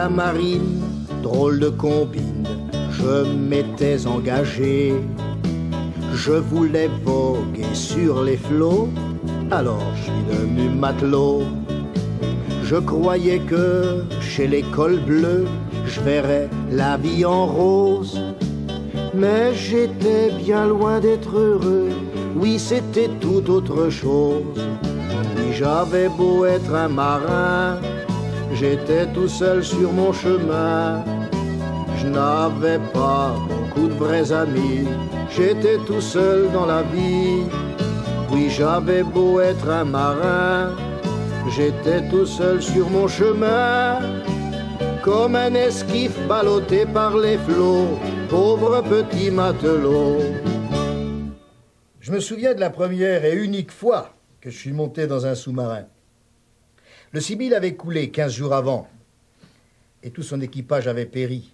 la marine, drôle de combine, je m'étais engagé. Je voulais voguer sur les flots, alors je suis devenu matelot. Je croyais que chez les cols bleus, je verrais la vie en rose. Mais j'étais bien loin d'être heureux, oui c'était tout autre chose. Oui j'avais beau être un marin, j'étais tout seul sur mon chemin. Je n'avais pas beaucoup de vrais amis, j'étais tout seul dans la vie. Oui j'avais beau être un marin, j'étais tout seul sur mon chemin. Comme un esquif ballotté par les flots, pauvre petit matelot. Je me souviens de la première et unique fois que je suis monté dans un sous-marin. Le Sibylle avait coulé 15 jours avant, et tout son équipage avait péri.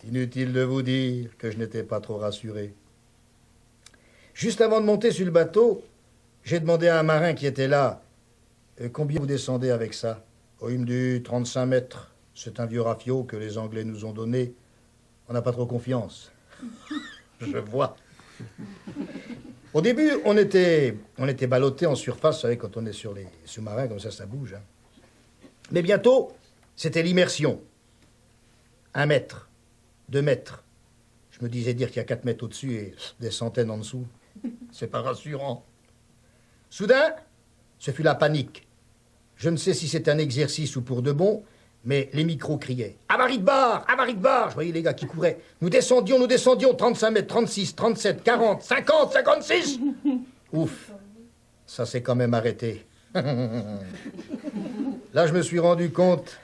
Inutile de vous dire que je n'étais pas trop rassuré. Juste avant de monter sur le bateau, j'ai demandé à un marin qui était là, combien vous descendez avec ça? Oh, il me dit 35 mètres. C'est un vieux rafio que les Anglais nous ont donné. On n'a pas trop confiance. Je vois. Au début, on était ballottés en surface, vous savez, quand on est sur les sous-marins, comme ça bouge. Hein. Mais bientôt, c'était l'immersion. 1 mètre, 2 mètres. Je me disais dire qu'il y a 4 mètres au-dessus et des centaines en dessous. C'est pas rassurant. Soudain, ce fut la panique. Je ne sais si c'est un exercice ou pour de bon, mais les micros criaient « Avarie de barre! Avarie de barre !» Je voyais les gars qui couraient. Nous descendions, 35 mètres, 36, 37, 40, 50, 56 Ouf, ça s'est quand même arrêté. Là, je me suis rendu compte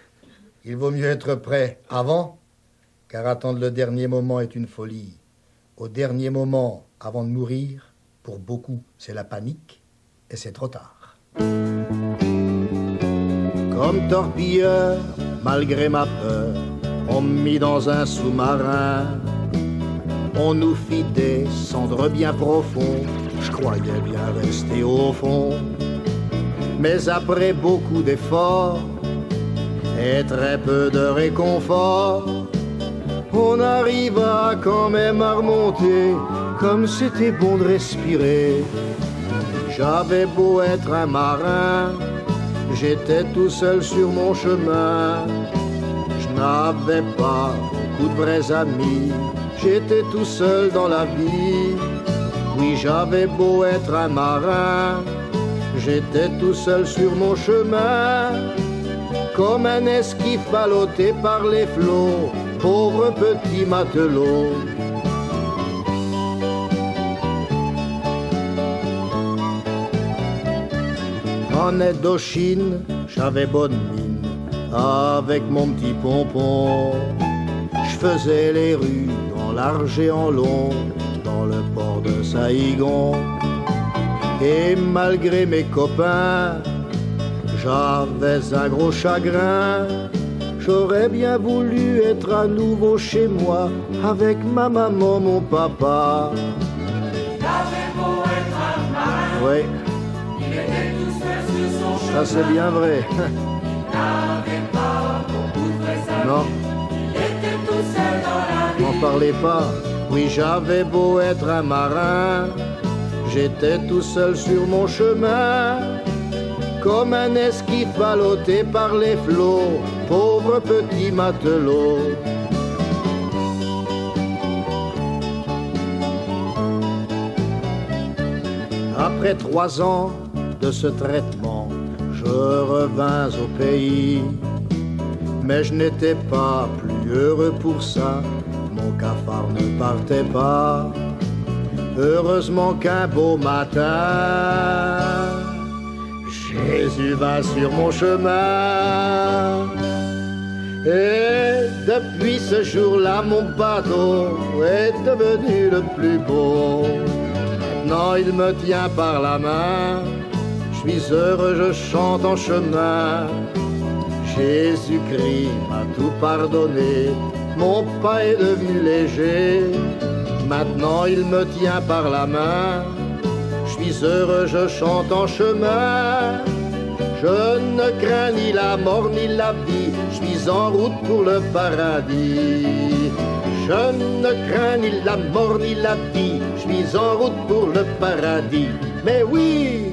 qu'il vaut mieux être prêt avant, car attendre le dernier moment est une folie. Au dernier moment, avant de mourir, pour beaucoup, c'est la panique, et c'est trop tard. Comme torpilleur, malgré ma peur, on me mit dans un sous-marin. On nous fit descendre bien profond, je croyais bien rester au fond. Mais après beaucoup d'efforts et très peu de réconfort, on arriva quand même à remonter, comme c'était bon de respirer. J'avais beau être un marin, j'étais tout seul sur mon chemin. Je n'avais pas beaucoup de vrais amis, j'étais tout seul dans la vie. Oui, j'avais beau être un marin, j'étais tout seul sur mon chemin. Comme un esquif ballotté par les flots, pauvre petit matelot. En Indochine, j'avais bonne mine, avec mon petit pompon. Je faisais les rues en large et en long, dans le port de Saïgon. Et malgré mes copains, j'avais un gros chagrin. J'aurais bien voulu être à nouveau chez moi, avec ma maman, mon papa. J'avais beau être un marin, Oui. il était tout seul sur son chemin. Ça c'est bien vrai. Il n'avait pas beaucoup de vrais amis. Non, Il était tout seul dans la vie. m'en parlez pas. Oui, j'avais beau être un marin, j'étais tout seul sur mon chemin. Comme un esquif ballotté par les flots, pauvre petit matelot. Après 3 ans de ce traitement, je revins au pays. Mais je n'étais pas plus heureux pour ça, mon cafard ne partait pas. Heureusement qu'un beau matin, Jésus va sur mon chemin. Et depuis ce jour-là, mon bateau est devenu le plus beau. Maintenant, il me tient par la main. Je suis heureux, je chante en chemin. Jésus-Christ m'a tout pardonné. Mon pas est devenu léger. Maintenant, il me tient par la main. Je suis heureux, je chante en chemin. Je ne crains ni la mort ni la vie, je suis en route pour le paradis. Je ne crains ni la mort ni la vie, je suis en route pour le paradis. Mais oui,